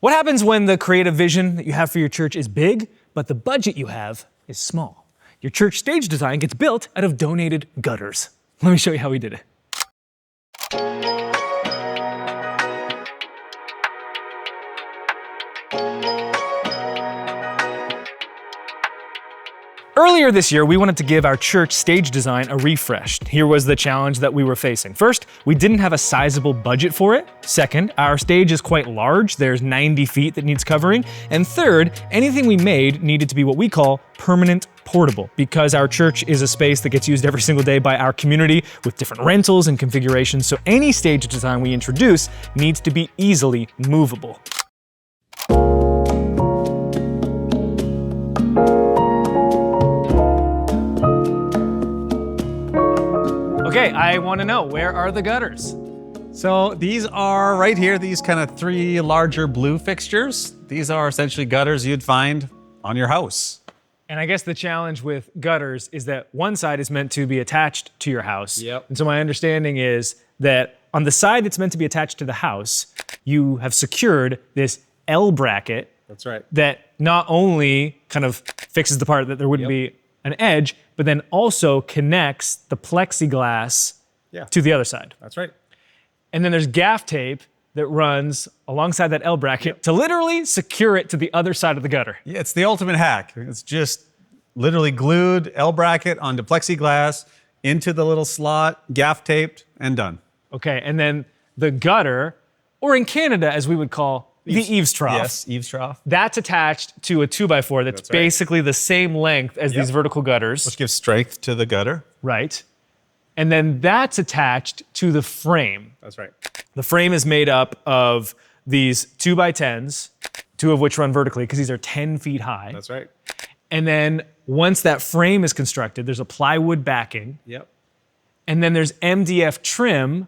What happens when the creative vision that you have for your church is big, but the budget you have is small? Your church stage design gets built out of donated gutters. Let me show you how we did it. Earlier this year, we wanted to give our church stage design a refresh. Here was the challenge that we were facing. First, we didn't have a sizable budget for it. Second, our stage is quite large. There's 90 feet that needs covering. And third, anything we made needed to be what we call permanent portable, because our church is a space that gets used every single day by our community with different rentals and configurations. So any stage design we introduce needs to be easily movable. Okay, I want to know, where are the gutters? So these are right here, these kind of three larger blue fixtures. These are essentially gutters you'd find on your house. And I guess the challenge with gutters is that one side is meant to be attached to your house. Yep. And so my understanding is that on the side that's meant to be attached to the house, you have secured this L bracket. That's right. That not only kind of fixes the part that there wouldn't be an edge, but then also connects the plexiglass to the other side. That's right. And then there's gaff tape that runs alongside that L bracket to literally secure it to the other side of the gutter. Yeah, it's the ultimate hack. It's just literally glued L bracket onto plexiglass, into the little slot, gaff taped, and done. Okay, and then the gutter, or in Canada, as we would call the eaves trough. Yes, eaves trough. That's attached to a 2x4 that's basically the same length as these vertical gutters. Which gives strength to the gutter. Right. And then that's attached to the frame. That's right. The frame is made up of these 2x10s, two of which run vertically because these are 10 feet high. That's right. And then once that frame is constructed, there's a plywood backing. Yep. And then there's MDF trim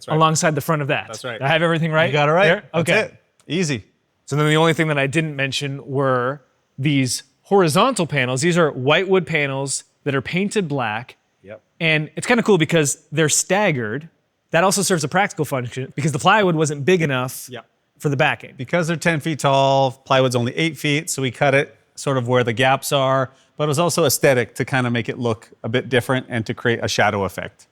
alongside the front of that. That's right. Did I have everything right? You got it right. There? Okay. That's it. Easy. So then the only thing that I didn't mention were these horizontal panels. These are whitewood panels that are painted black. Yep. And it's kind of cool because they're staggered. That also serves a practical function because the plywood wasn't big enough for the backing. Because they're 10 feet tall, plywood's only 8 feet, so we cut it sort of where the gaps are, but it was also aesthetic to kind of make it look a bit different and to create a shadow effect.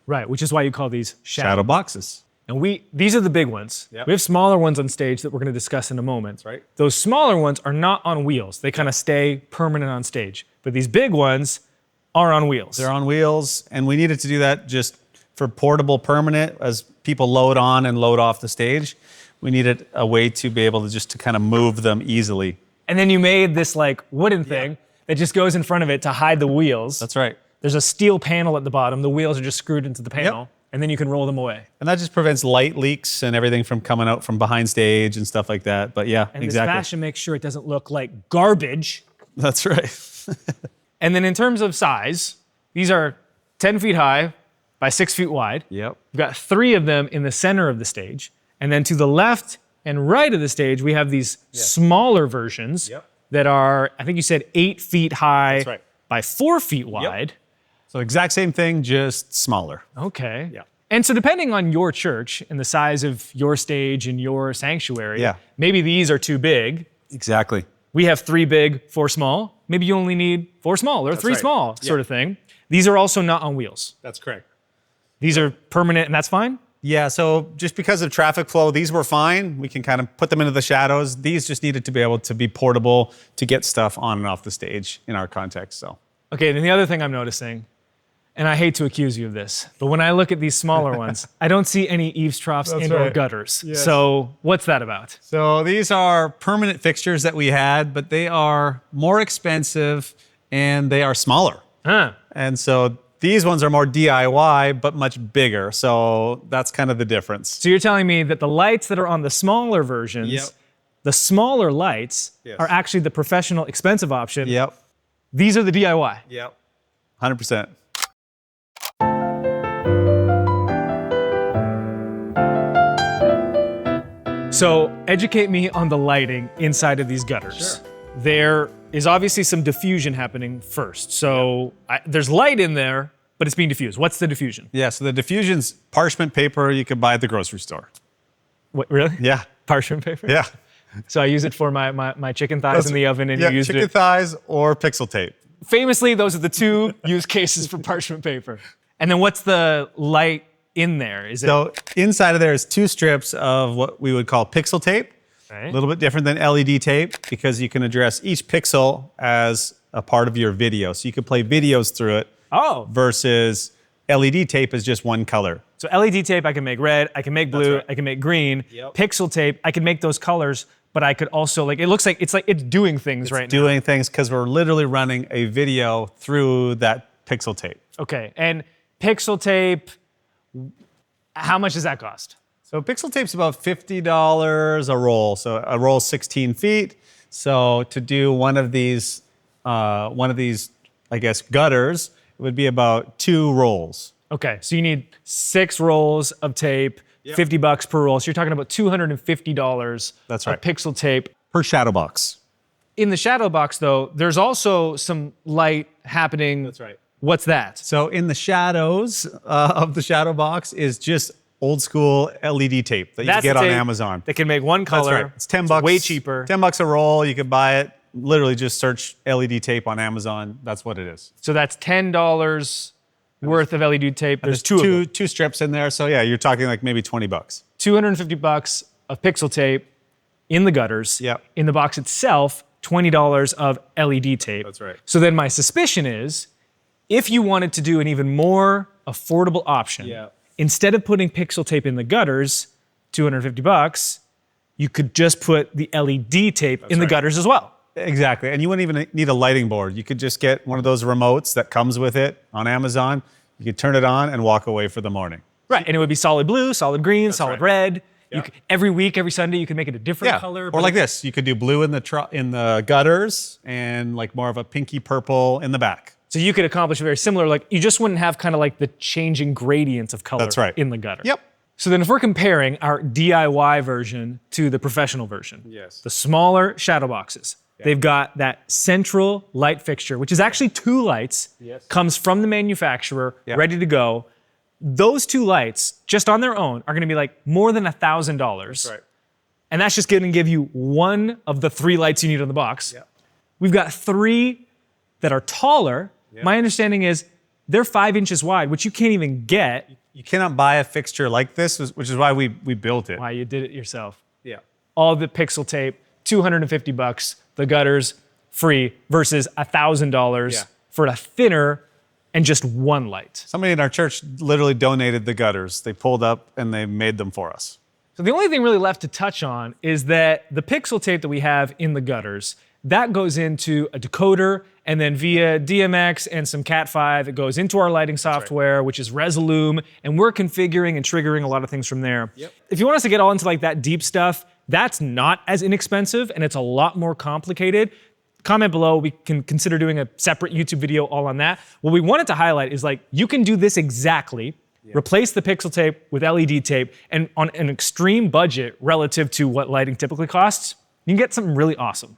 Right, which is why you call these Shadow boxes. And these are the big ones. Yep. We have smaller ones on stage that we're going to discuss in a moment. That's right. Those smaller ones are not on wheels. They kind of stay permanent on stage. But these big ones are on wheels. They're on wheels, and we needed to do that just for portable permanent as people load on and load off the stage. We needed a way to be able to just to kind of move them easily. And then you made this like wooden thing that just goes in front of it to hide the wheels. That's right. There's a steel panel at the bottom. The wheels are just screwed into the panel. And then you can roll them away. And that just prevents light leaks and everything from coming out from behind stage and stuff like that. But yeah, and exactly. this fashion makes sure it doesn't look like garbage. That's right. And then in terms of size, these are 10 feet high by 6 feet wide. Yep. We've got 3 of them in the center of the stage. And then to the left and right of the stage, we have these smaller versions that are, I think you said 8 feet high by 4 feet wide. So exact same thing, just smaller. Okay. Yeah. And so depending on your church and the size of your stage and your sanctuary, maybe these are too big. Exactly. We have 3 big, 4 small. Maybe you only need 4 small or 3 small sort of thing. These are also not on wheels. That's correct. These are permanent and that's fine? Yeah, so just because of traffic flow, these were fine. We can kind of put them into the shadows. These just needed to be able to be portable to get stuff on and off the stage in our context, so. Okay, then the other thing I'm noticing, and I hate to accuse you of this, but when I look at these smaller ones, I don't see any eaves troughs or gutters. Yes. So what's that about? So these are permanent fixtures that we had, but they are more expensive and they are smaller. And so these ones are more DIY, but much bigger. So that's kind of the difference. So you're telling me that the lights that are on the smaller versions, the smaller lights are actually the professional expensive option. Yep. These are the DIY. Yep. 100%. So educate me on the lighting inside of these gutters. Sure. There is obviously some diffusion happening first. So there's light in there, but it's being diffused. What's the diffusion? Yeah, so the diffusion's parchment paper you could buy at the grocery store. What, really? Yeah. Parchment paper? Yeah. So I use it for my chicken thighs in the oven, and Yeah, you used chicken it. thighs or pixel tape. Famously, those are the two use cases for parchment paper. And then what's the light in there? Is it So inside of there is 2 strips of what we would call pixel tape. right? A little bit different than LED tape because you can address each pixel as a part of your video. So you can play videos through it Oh, versus LED tape is just one color. so LED tape, I can make red, I can make blue, right. I can make green. Yep. Pixel tape, I can make those colors, but I could also it looks like it's doing things right now. Doing things because we're literally running a video through that pixel tape. Okay, and pixel tape, how much does that cost? So pixel tape's about $50 a roll. So a roll is 16 feet. So to do one of these, I guess, gutters, it would be about 2 rolls. Okay, so you need 6 rolls of tape, $50 per roll. So you're talking about $250 That's of right. pixel tape. Per shadow box. In the shadow box, though, there's also some light happening. That's right. What's that? So in the shadows of the shadow box is just old school LED tape that you That's get the on tape Amazon. that can make one color. That's right. It's 10 bucks. Way cheaper. 10 bucks a roll. You could buy it. Literally just search LED tape on Amazon. That's what it is. So that's $10 worth of LED tape. There's two of them. two strips in there. So yeah, you're talking like maybe 20 bucks. $250 of pixel tape in the gutters. Yep. In the box itself, $20 of LED tape. That's right. So then my suspicion is, if you wanted to do an even more affordable option, instead of putting pixel tape in the gutters, $250, you could just put the LED tape in the right. gutters as well. Exactly. And you wouldn't even need a lighting board. You could just get one of those remotes that comes with it on Amazon. You could turn it on and walk away for the morning. Right, and it would be solid blue, solid green, solid right. red. You could, every week, every Sunday, you can make it a different color. Or like this. You could do blue in the gutters and like more of a pinky purple in the back. So you could accomplish very similar, like you just wouldn't have kind of like the changing gradients of color That's right. in the gutter. Yep. So then if we're comparing our DIY version to the professional version, Yes. the smaller shadow boxes, they've got that central light fixture, which is actually 2 lights, comes from the manufacturer, ready to go. Those 2 lights, just on their own, are gonna be like more than $1,000. That's right. And that's just gonna give you one of the 3 lights you need on the box. We've got 3 that are taller. My understanding is they're 5 inches wide, which you can't even get. You cannot buy a fixture like this, which is why we built it. Why, you did it yourself. Yeah. All the pixel tape, $250. The gutters, free, versus $1,000 for a thinner and just 1 light. Somebody in our church literally donated the gutters. They pulled up and they made them for us. So the only thing really left to touch on is that the pixel tape that we have in the gutters, that goes into a decoder, and then via DMX and some Cat5, it goes into our lighting software, which is Resolume, and we're configuring and triggering a lot of things from there. If you want us to get all into like that deep stuff, that's not as inexpensive, and it's a lot more complicated. Comment below, we can consider doing a separate YouTube video all on that. What we wanted to highlight is like, you can do this exactly, replace the pixel tape with LED tape, and on an extreme budget relative to what lighting typically costs, you can get something really awesome.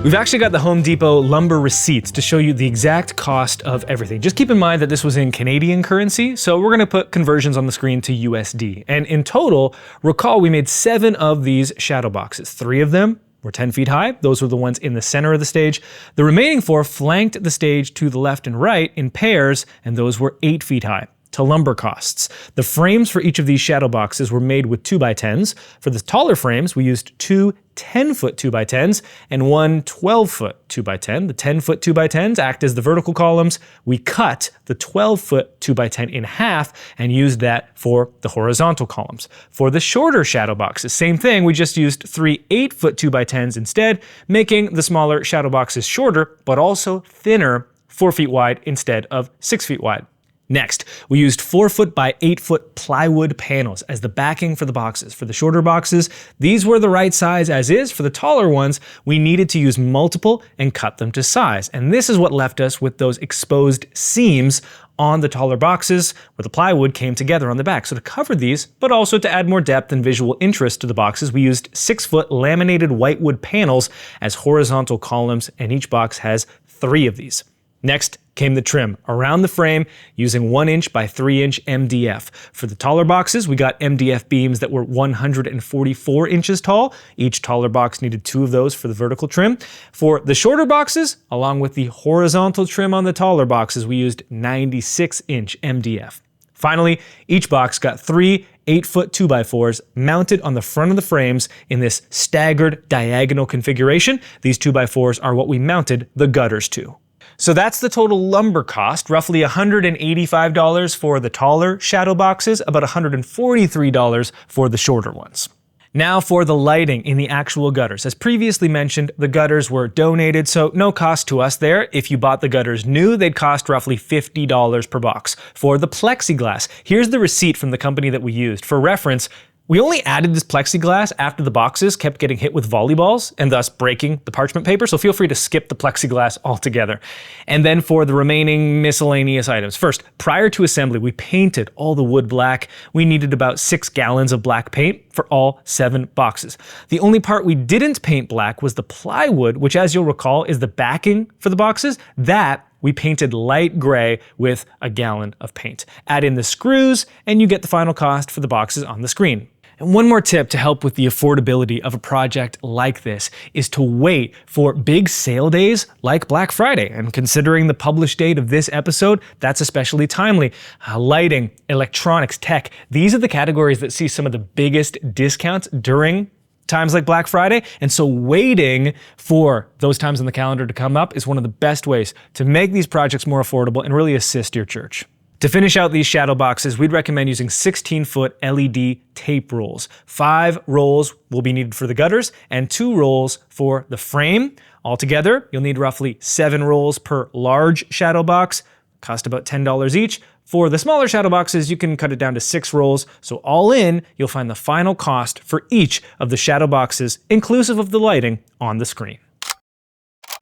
We've actually got the Home Depot lumber receipts to show you the exact cost of everything. Just keep in mind that this was in Canadian currency, so we're gonna put conversions on the screen to USD. And in total, recall we made 7 of these shadow boxes. 3 of them were 10 feet high. Those were the ones in the center of the stage. The remaining 4 flanked the stage to the left and right in pairs, and those were 8 feet high. To lumber costs. The frames for each of these shadow boxes were made with 2x10s. For the taller frames, we used 2 10-foot 2x10s and 1 12-foot 2x10. The 10-foot 2x10s act as the vertical columns. We cut the 12-foot 2x10 in half and used that for the horizontal columns. For the shorter shadow boxes, same thing, we just used 3 8-foot 2x10s instead, making the smaller shadow boxes shorter, but also thinner, 4 feet wide instead of 6 feet wide. Next, we used 4-foot by 8-foot plywood panels as the backing for the boxes. For the shorter boxes, these were the right size as is. For the taller ones, we needed to use multiple and cut them to size. And this is what left us with those exposed seams on the taller boxes where the plywood came together on the back. So to cover these, but also to add more depth and visual interest to the boxes, we used 6-foot laminated whitewood panels as horizontal columns, and each box has 3 of these. Next came the trim around the frame using 1 inch by 3 inch MDF. For the taller boxes, we got MDF beams that were 144 inches tall. Each taller box needed 2 of those for the vertical trim. For the shorter boxes, along with the horizontal trim on the taller boxes, we used 96 inch MDF. Finally, each box got 3 8-foot 2x4s mounted on the front of the frames in this staggered diagonal configuration. These 2x4s are what we mounted the gutters to. So that's the total lumber cost, roughly $185 for the taller shadow boxes, about $143 for the shorter ones. Now for the lighting in the actual gutters. As previously mentioned, the gutters were donated, so no cost to us there. If you bought the gutters new, they'd cost roughly $50 per box. For the plexiglass, here's the receipt from the company that we used. For reference, we only added this plexiglass after the boxes kept getting hit with volleyballs and thus breaking the parchment paper, so feel free to skip the plexiglass altogether. And then for the remaining miscellaneous items. First, prior to assembly, we painted all the wood black. We needed about 6 gallons of black paint for all 7 boxes. The only part we didn't paint black was the plywood, which, as you'll recall, is the backing for the boxes. That we painted light gray with a gallon of paint. Add in the screws, and you get the final cost for the boxes on the screen. And one more tip to help with the affordability of a project like this is to wait for big sale days like Black Friday. And considering the published date of this episode, that's especially timely. Lighting, electronics, tech, these are the categories that see some of the biggest discounts during times like Black Friday. And so waiting for those times on the calendar to come up is one of the best ways to make these projects more affordable and really assist your church. To finish out these shadow boxes, we'd recommend using 16-foot LED tape rolls. 5 rolls will be needed for the gutters and 2 rolls for the frame. Altogether, you'll need roughly 7 rolls per large shadow box, cost about $10 each. For the smaller shadow boxes, you can cut it down to 6 rolls. So all in, you'll find the final cost for each of the shadow boxes, inclusive of the lighting, on the screen.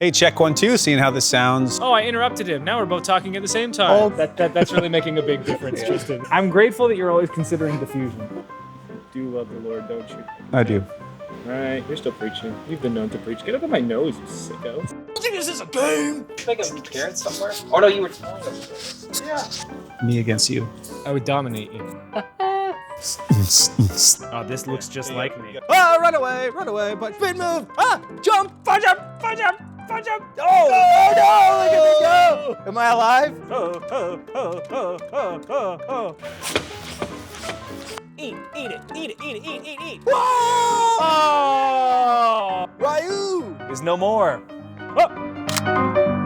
Hey, check 1, 2, seeing how this sounds. Oh, I interrupted him. Now we're both talking at the same time. Oh, that's really making a big difference, Tristan. I'm grateful that you're always considering diffusion. You do love the Lord, don't you? I do. All right, you're still preaching. You've been known to preach. Get up on my nose, you sicko. I think this is a game. Like a parent somewhere? Oh no, you were telling us. Yeah. Me against you. I would dominate you. Oh, this looks just like me. Ah, run away, but spin move. Ah, jump, punch up, punch up. Punch up! Oh no! Look at me go! Am I alive? Eat! Whoa! Oh! Ryu Is no more. Oh.